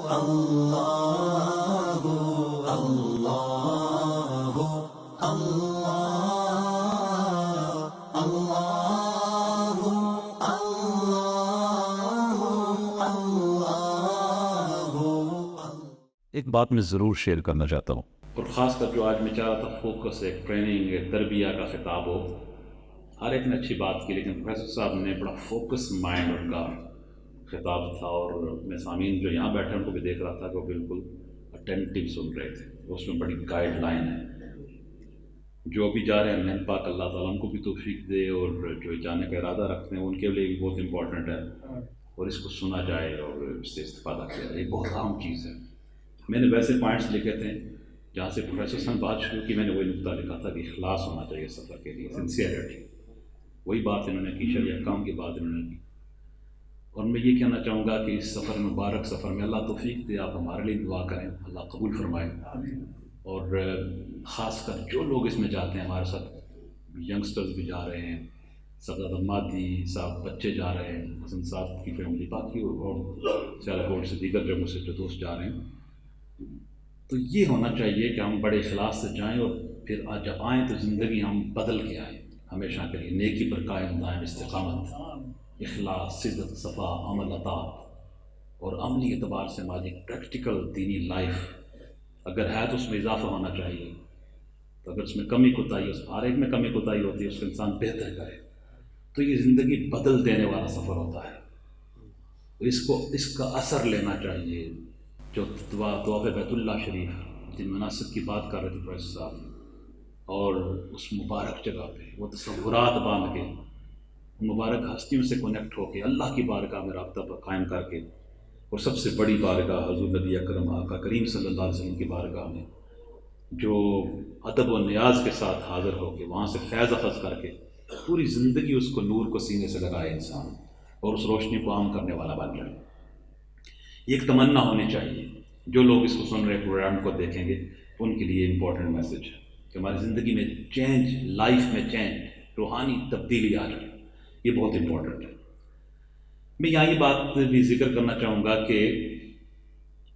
اللہ اللہ اللہ اللہ اللہ۔ ایک بات میں ضرور شیئر کرنا چاہتا ہوں، اور خاص کر جو آج میں چاہ رہا تھا فوکس ایک ٹریننگ ایک تربیہ کا خطاب ہو، ہر ایک نے اچھی بات کی لیکن پروفیسر صاحب نے بڑا فوکس مائنڈ ان کا خطاب تھا، اور میں سامعین جو یہاں بیٹھے ان کو بھی دیکھ رہا تھا کہ وہ بالکل اٹینٹیو سن رہے تھے۔ اس میں بڑی گائیڈ لائن ہے، جو ابھی جا رہے ہیں اللہ پاک اللہ تعالیٰ ان کو بھی توفیق دے، اور جو جانے کا ارادہ رکھتے ہیں ان کے لیے بھی بہت امپورٹنٹ ہے، اور اس کو سنا جائے اور اس سے استفادہ کیا جائے، یہ بہت اہم چیز ہے۔ میں نے ویسے پوائنٹس لکھے تھے جہاں سے پروفیسر صاحب بات شروع کی، میں نے وہی نقطہ لکھا تھا کہ اخلاص ہونا چاہیے سفر کے لیے، سنسیئرٹی، وہی بات انہوں نے کی، شرعی احکام کی بات انہوں نے کی۔ اور میں یہ کہنا چاہوں گا کہ اس سفر مبارک سفر میں اللہ توفیق دے، آپ ہمارے لیے دعا کریں، اللہ قبول فرمائے، اور خاص کر جو لوگ اس میں جاتے ہیں ہمارے ساتھ، ینگسٹرز بھی جا رہے ہیں، سرداد مادی صاحب بچے جا رہے ہیں، حسن صاحب کی فیملی، باقی اور سیالکوٹ سے دیگر جگہوں سے جو دوست جا رہے ہیں، تو یہ ہونا چاہیے کہ ہم بڑے اخلاص سے جائیں، اور پھر جب آئیں تو زندگی ہم بدل کے آئیں ہمیشہ کے لیے، نیکی پر قائم دائم استقامت، اخلاص، صدق، صفا، عمل، اطاعت، اور عملی اعتبار سے ہماری پریکٹیکل دینی لائف اگر ہے تو اس میں اضافہ ہونا چاہیے، تو اگر اس میں کمی کوتاہی، اس ہر ایک میں کمی کوتاہی ہوتی ہے، اس کو انسان بہتر کرے، تو یہ زندگی بدل دینے والا سفر ہوتا ہے، اس کا اثر لینا چاہیے۔ جو طواف بیت اللہ شریف جن مناسب کی بات کر رہے تھے پروفیسر صاحب، اور اس مبارک جگہ پہ وہ تصورات باندھ کے، مبارک ہستیوں سے کنیکٹ ہو کے، اللہ کی بارگاہ میں رابطہ پر قائم کر کے، اور سب سے بڑی بارگاہ حضور نبی اکرم آقا کریم صلی اللہ علیہ وسلم کی بارگاہ میں جو ادب و نیاز کے ساتھ حاضر ہو کے وہاں سے فیض اخذ کر کے پوری زندگی اس کو نور کو سینے سے لگائے انسان، اور اس روشنی کو عام کرنے والا بن جائے۔ یہ ایک تمنا ہونی چاہیے، جو لوگ اس کو سن رہے پروگرام کو دیکھیں گے ان کے لیے امپورٹنٹ میسج ہے کہ ہماری زندگی میں چینج، لائف میں چینج، روحانی تبدیلی آ جائے، یہ بہت امپورٹنٹ ہے۔ میں یہاں یہ بات بھی ذکر کرنا چاہوں گا کہ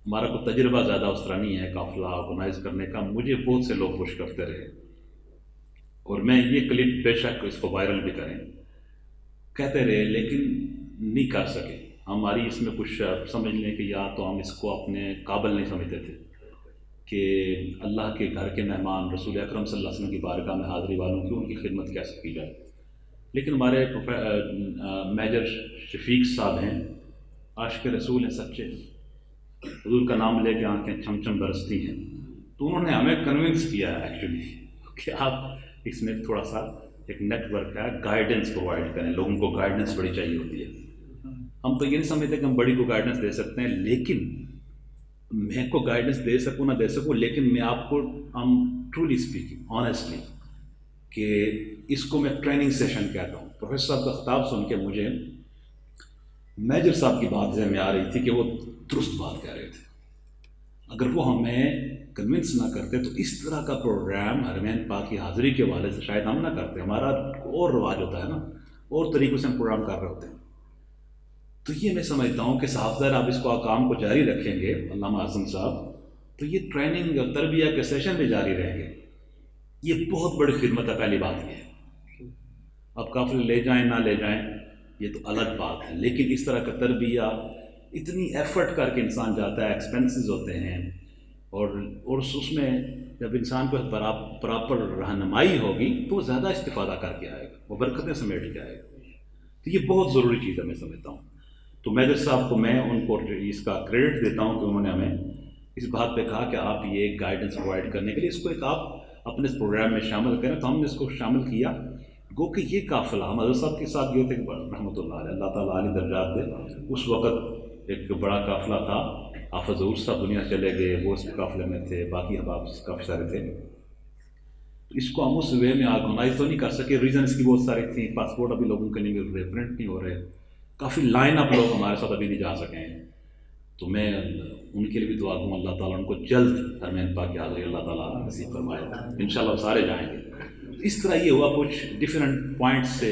ہمارا کوئی تجربہ زیادہ اس طرح نہیں ہے قافلہ آرگنائز کرنے کا، مجھے بہت سے لوگ پش کرتے رہے، اور میں یہ کلپ بے شک اس کو وائرل بھی کریں کہتے رہے، لیکن نہیں کر سکے۔ ہماری اس میں کچھ سمجھ لیں کہ یا تو ہم اس کو اپنے قابل نہیں سمجھتے تھے کہ اللہ کے گھر کے مہمان رسول اکرم صلی اللہ علیہ وسلم کی بارگاہ میں حاضری والوں کی ان کی خدمت کیسے کی جائے، لیکن ہمارے میجر شفیق صاحب ہیں، عاشق رسول ہیں سچے، حضور کا نام لے کے آنکھیں چھم چھم برستی ہیں، تو انہوں نے ہمیں کنونس کیا ہے ایکچولی کہ آپ اس میں تھوڑا سا ایک نیٹ ورک ہے، گائیڈنس پرووائڈ کریں، لوگوں کو گائیڈنس بڑی چاہیے ہوتی ہے۔ ہم تو یہ نہیں سمجھتے کہ ہم بڑی کو گائیڈنس دے سکتے ہیں، لیکن میں کو گائیڈنس دے سکوں نہ دے سکوں، لیکن میں آپ کو ٹرولی اسپیکنگ آنیسٹلی کہ اس کو میں ٹریننگ سیشن کہتا ہوں۔ پروفیسر صاحب کا خطاب سن کے مجھے میجر صاحب کی بات ذہن میں آ رہی تھی کہ وہ درست بات کہہ رہے تھے، اگر وہ ہمیں کنونس نہ کرتے تو اس طرح کا پروگرام حرمین پاک کی حاضری کے حوالے سے شاید ہم نہ کرتے، ہمارا اور رواج ہوتا ہے نا، اور طریقوں سے ہم پروگرام کر رہے ہوتے ہیں۔ تو یہ میں سمجھتا ہوں کہ صاحب آپ اس کو کام کو جاری رکھیں گے، علامہ اعظم صاحب، تو یہ ٹریننگ اور تربیہ کے سیشن بھی جاری رہیں گے، یہ بہت بڑی خدمت ہے۔ پہلی بات یہ ہے، اب قافلے لے جائیں نہ لے جائیں یہ تو الگ بات ہے، لیکن اس طرح کا تربیہ اتنی ایفرٹ کر کے انسان جاتا ہے، ایکسپینسز ہوتے ہیں، اور اس میں جب انسان کو پراپر رہنمائی ہوگی تو وہ زیادہ استفادہ کر کے آئے گا، وہ برکتیں سمیٹ کے آئے گا، تو یہ بہت ضروری چیز ہے میں سمجھتا ہوں۔ تو میجر صاحب کو میں ان کو اس کا کریڈٹ دیتا ہوں کہ انہوں نے ہمیں اس بات پہ کہا کہ آپ یہ گائیڈنس پرووائڈ کرنے کے لیے اس کو ایک آپ اپنے اس پروگرام میں شامل کریں، تو ہم نے اس کو شامل کیا۔ گو کہ یہ قافلہ ہم حضرت صاحب کے ساتھ گئے تھے رحمۃ اللہ علیہ، اللہ تعالیٰ عالی درجات دے، اس وقت ایک بڑا قافلہ تھا، حافظ ظہور صاحب دنیا چلے گئے، وہ اس قافلے میں تھے، باقی احباب کافی سارے تھے، اس کو ہم اس وے میں آرگنائز تو نہیں کر سکے، ریزن اس کی بہت ساری تھیں، پاسپورٹ ابھی لوگوں کے نہیں مل رہے، پرنٹ نہیں ہو رہے، کافی لائن اپ لوگ ہمارے ساتھ ابھی نہیں جا سکے ہیں، تو میں ان کے لیے بھی دعا دوں اللہ تعالیٰ ان کو جلد حرمین پاک کی حاضری اللہ تعالیٰ نصیب فرمائے، انشاءاللہ سارے جائیں گے۔ اس طرح یہ ہوا، کچھ ڈفرینٹ پوائنٹس سے